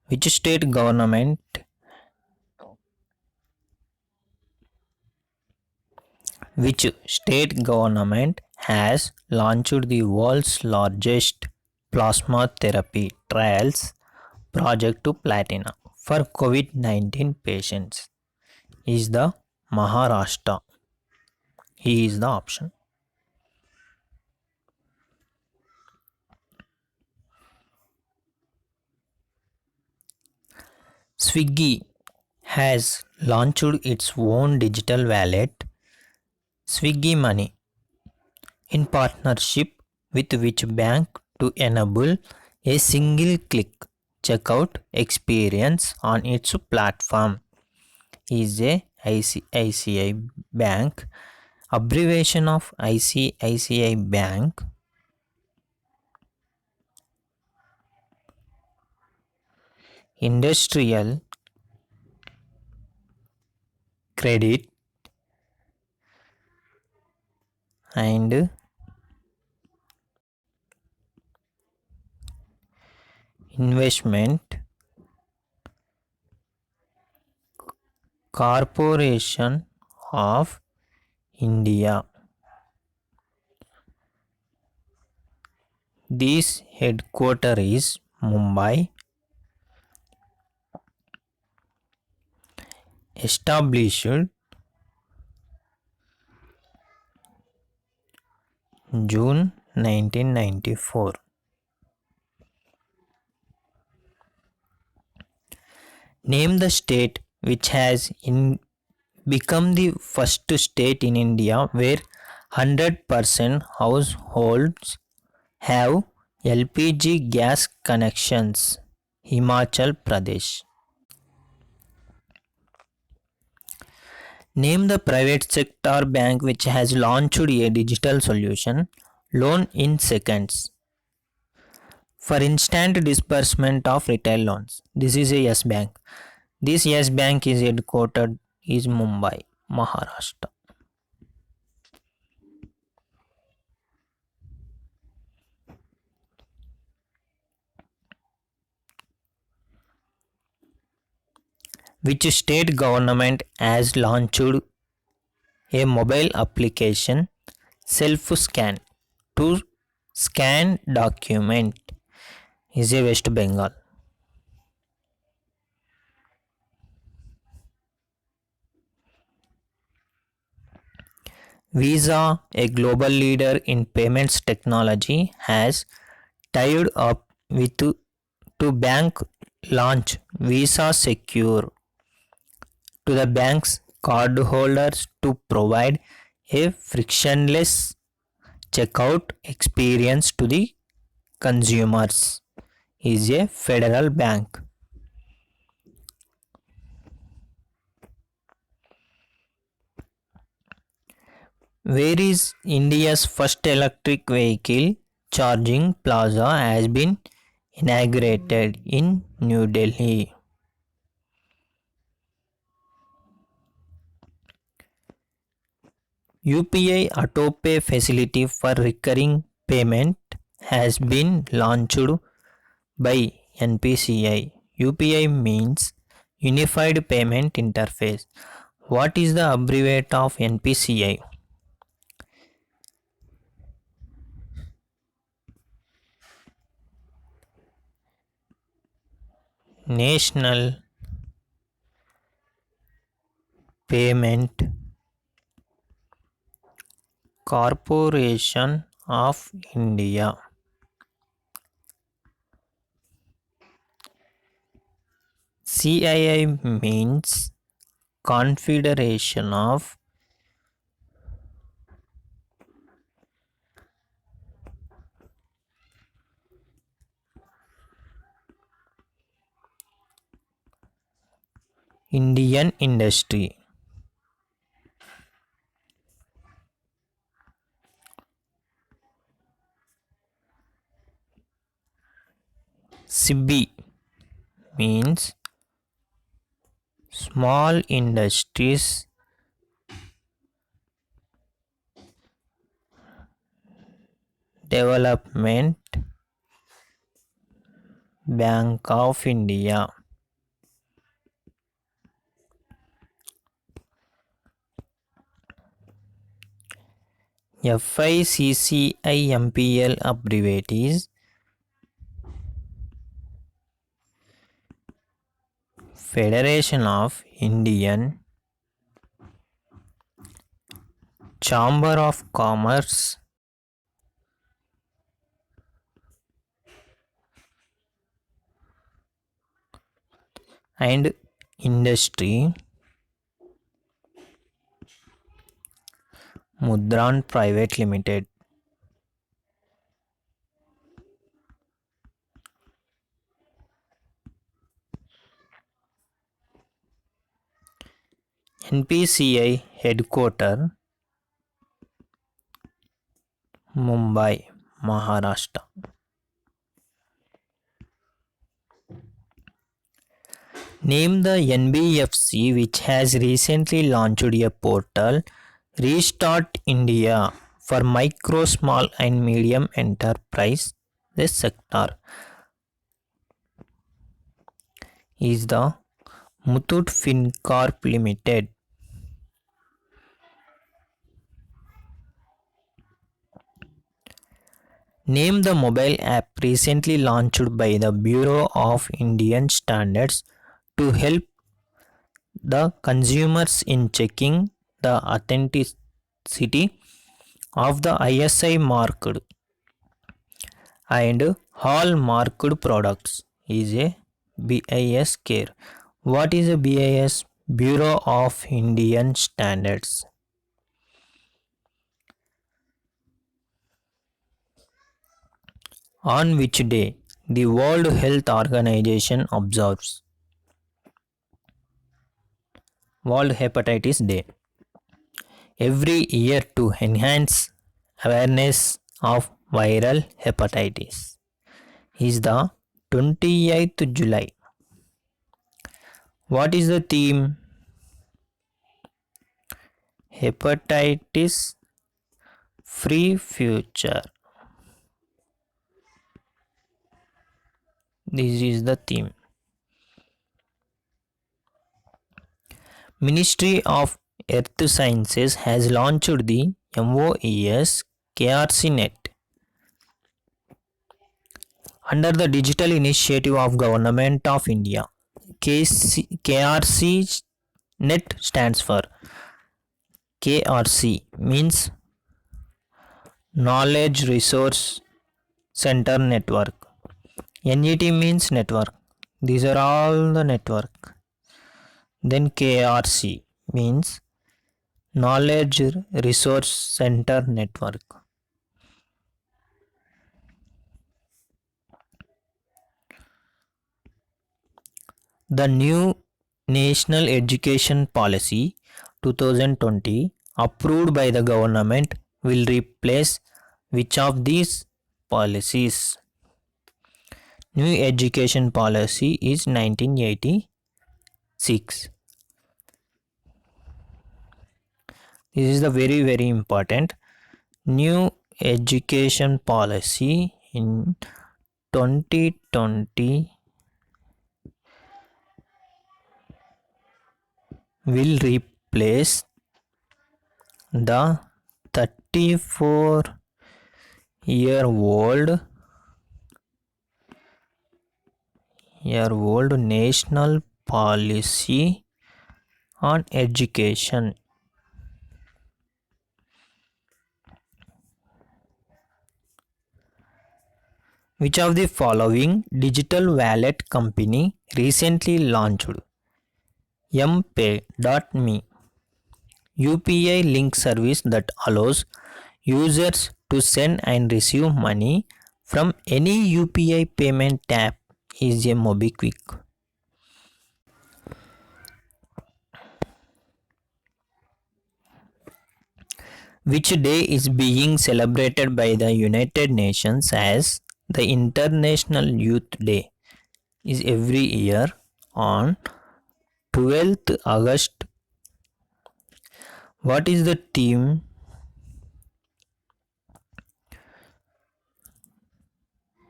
Which state government has launched the world's largest plasma therapy trials project to Platina for COVID-19 patients? Is the Maharashtra. He is the option. Swiggy has launched its own digital wallet, Swiggy Money, in partnership with which bank to enable a single click checkout experience on its platform. Is a ICICI Bank, abbreviation of ICICI Bank, Industrial Credit and Investment Corporation of India. This headquarter is Mumbai. Established June 1994. Name the state which has become the first state in India where 100% households have LPG gas connections. Himachal Pradesh. Name the private sector bank which has launched a digital solution, loan in seconds, for instant disbursement of retail loans. This is a Yes Bank. This Yes Bank is headquartered in Mumbai, Maharashtra. Which state government has launched a mobile application, Self Scan, to scan document? Is a West Bengal. Visa, a global leader in payments technology, has tied up with to bank launch Visa Secure to the bank's cardholders to provide a frictionless checkout experience to the consumers. Is a federal bank. Where is India's first electric vehicle charging plaza has been inaugurated? In New Delhi. UPI AutoPay facility for recurring payment has been launched by NPCI. UPI means Unified Payment Interface. What is the abbreviate of NPCI? National Payment Corporation of India. CII means Confederation of Indian Industry. SIBI means Small Industries Development Bank of India. FICCIMPL abbreviate is Federation of Indian Chamber of Commerce and Industry, Mudran Private Limited. NPCI headquarter Mumbai, Maharashtra. Name the NBFC which has recently launched a portal, Restart India, for micro, small and medium enterprise. This sector is the Muthoot Fincorp Limited. Name the mobile app recently launched by the Bureau of Indian Standards to help the consumers in checking the authenticity of the ISI marked and hallmarked products is a BIS care. What is a BIS? Bureau of Indian Standards. On which day the World Health Organization observes World Hepatitis Day? Every year to enhance awareness of viral hepatitis is the 28th July. What is the theme? Hepatitis free future. This is the theme. Ministry of Earth Sciences has launched the MOES KRC Net under the Digital Initiative of Government of India. KRC Net stands for KRC means Knowledge Resource Center Network. NET means network. These are all the network. Then KRC means Knowledge Resource Center Network. The new National Education Policy 2020 approved by the government will replace which of these policies? New Education Policy is 1986. This is the very important. New Education Policy in 2020 will replace the 34-year-old national policy on education. Which of the following digital wallet company recently launched? MPay.me, UPI link service that allows users to send and receive money from any UPI payment app is a MobiKwik. Which day is being celebrated by the United Nations as the International Youth Day? Is every year on 12th August. What is the theme?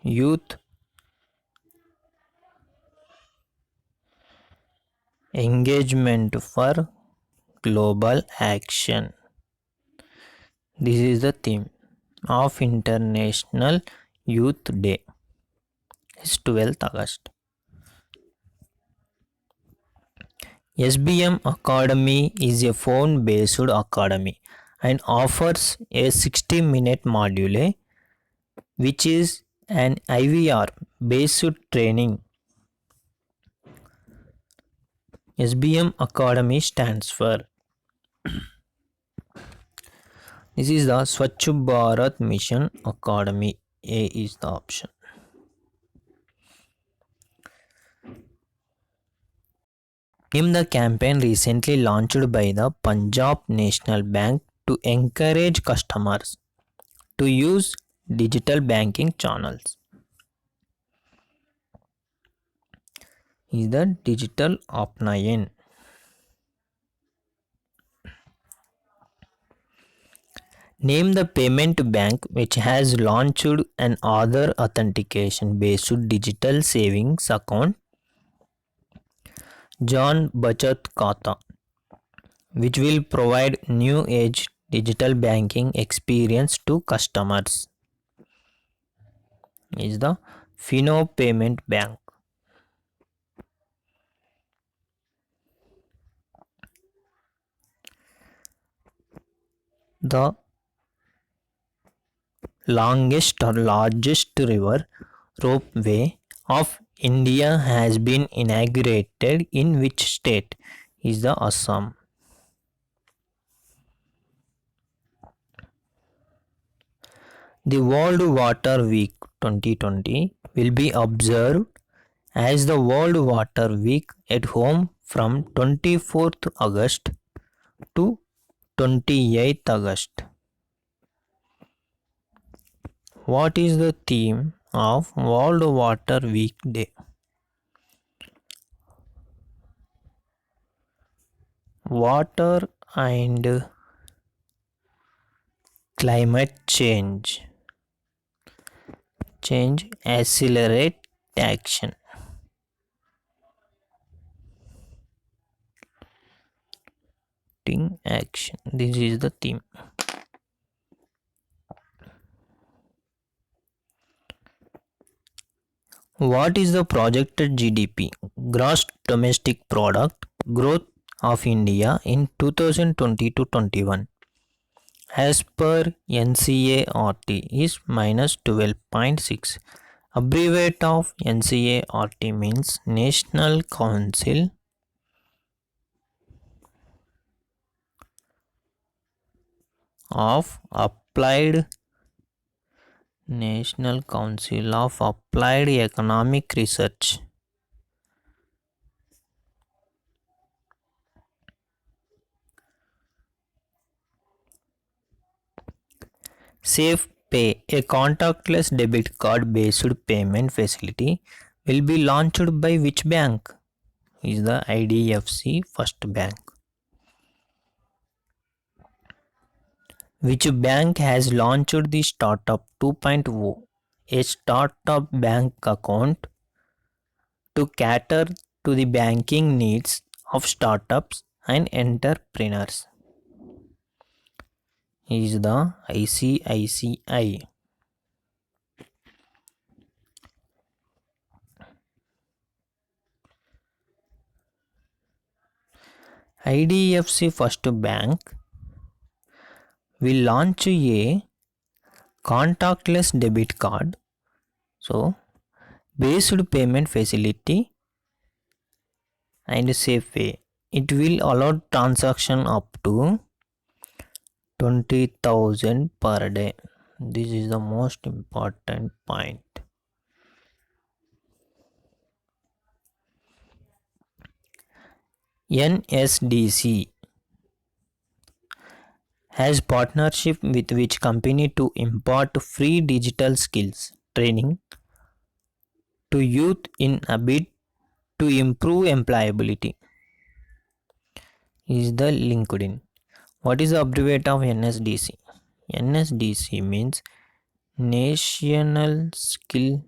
Youth engagement for global action. This is the theme of International Youth Day. It's 12th August. SBM Academy is a phone-based academy and offers a 60-minute module which is an IVR based training. SBM Academy stands for, this is the Swachh Bharat Mission Academy. A is the option. Name the campaign recently launched by the Punjab National Bank to encourage customers to use digital banking channels. Is the Digital Apnayan. Name the payment bank which has launched an Aadhaar authentication based digital savings account, Jan Bachat Khata, which will provide new age digital banking experience to customers. Is the Fino Payment Bank. The longest or largest river ropeway of India has been inaugurated in which state? Is the Assam. The World Water Week 2020 will be observed as the World Water Week at home from 24th August to 28th August. What is the theme of World Water Week Day? Water and climate change. Change accelerate action. Action. This is the theme. What is the projected GDP, gross domestic product growth of India in 2020 to 21? As per NCART is minus 12.6. Abbreviate of NCART means National Council of Applied Economic Research. Safe Pay, a contactless debit card based payment facility, will be launched by which bank? Is the IDFC First Bank. Which bank has launched the Startup 2.0, a startup bank account to cater to the banking needs of startups and entrepreneurs? Is the ICICI. IDFC First Bank will launch a contactless debit card, so based payment facility and safe way. It will allow transaction up to 20,000 per day. This is the most important point. NSDC has partnership with which company to impart free digital skills training to youth in a bid to improve employability? Is the LinkedIn. What is the abbreviate of NSDC? NSDC means National Skill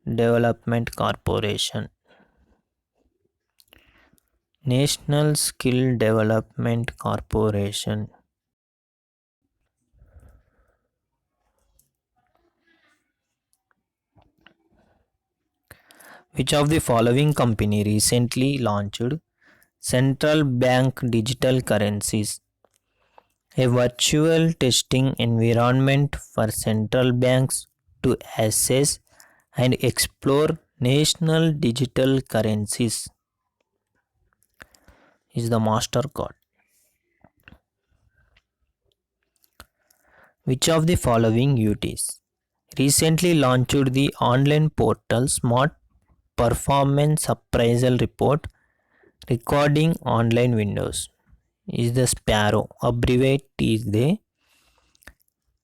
Development Corporation. National Skill Development Corporation. Which of the following company recently launched central bank digital currencies? A virtual testing environment for central banks to assess and explore national digital currencies is the MasterCard. Which of the following UTs recently launched the online portal Smart Performance Appraisal Report recording online windows? Is the Sparrow. Abbreviate is the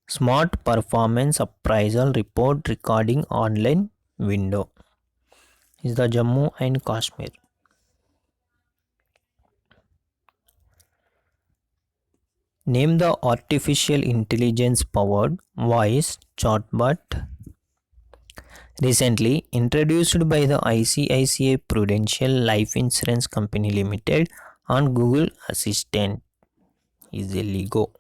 Smart Performance Appraisal Report recording online window. Is the Jammu and Kashmir. Name the artificial intelligence powered voice chatbot recently introduced by the ICICI Prudential Life Insurance Company Limited on Google Assistant. Is a Lego.